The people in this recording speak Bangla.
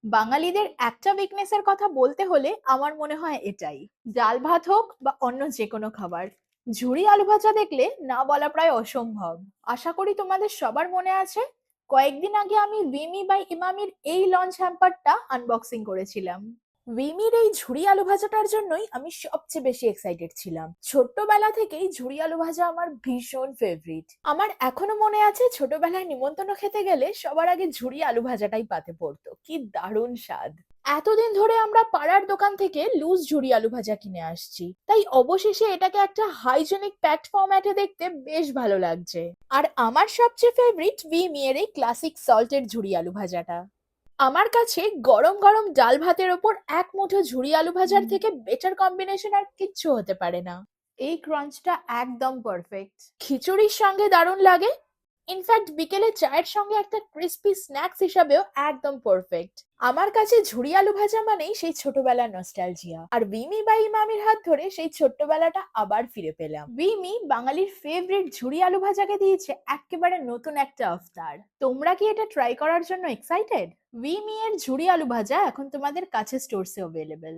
বাঙালিদের একটা উইকনেসের কথা বলতে হলে আমার মনে হয় এটাই। ডাল ভাত হোক বা অন্য যে কোনো খাবার, ঝুরি আলু ভাজা দেখলে না বলা প্রায় অসম্ভব। আশা করি তোমাদের সবার মনে আছে, কয়েকদিন আগে আমি উইমি বাই ইমামির এই লঞ্চ হ্যাম্পারটা আনবক্সিং করেছিলাম। উইমির এই ঝুরি আলু ভাজাটার জন্যই আমি সবচেয়ে বেশি এক্সাইটেড ছিলাম। ছোট্টবেলা থেকেই ঝুরি আলু ভাজা আমার ভীষণ ফেভারিট। আমার এখনো মনে আছে, ছোটবেলায় নিমন্ত্রণ খেতে গেলে সবার আগে ঝুরি আলু ভাজাটাই পাতে পড়তো। কি দারুণ স্বাদ! এতদিন ধরে আমরা পাড়ার দোকান থেকে লুজ ঝুরি আলু ভাজা কিনে আসছি, তাই অবশেষে এটাকে একটা হাইজেনিক প্যাকড ফরম্যাটে দেখতে বেশ ভালো লাগছে। আর আমার সবচেয়ে ফেভারিট উইমি এর এই ক্লাসিক সল্টের ঝুরি আলু ভাজাটা। আমার কাছে গরম গরম ডাল ভাতের ওপর এক মুঠো ঝুরি আলু ভাজার থেকে বেটার কম্বিনেশন আর কিচ্ছু হতে পারে না। এই ক্রাঞ্চটা একদম পারফেক্ট, খিচুড়ির সঙ্গে দারুণ লাগে। ইনফ্যাক্ট বিকেলে চায়ের সঙ্গে একটা ক্রিস্পি স্ন্যাক্স হিসাবেও একদম পারফেক্ট। আমার কাছে ঝুরি আলু ভাজা মানেই সেই ছোটবেলার নস্টালজিয়া, আর বিমি বা ইমামির হাত ধরে সেই ছোট্টবেলাটা আবার ফিরে পেলাম। বিমি বাঙালির ফেভারিট ঝুরি আলু ভাজাকে দিয়েছে একেবারে নতুন একটা অবতার। তোমরা কি এটা ট্রাই করার জন্য এক্সাইটেড? উইমি এর ঝুরি আলু ভাজা এখন তোমাদের কাছে স্টোরসে অ্যাভেলেবেল।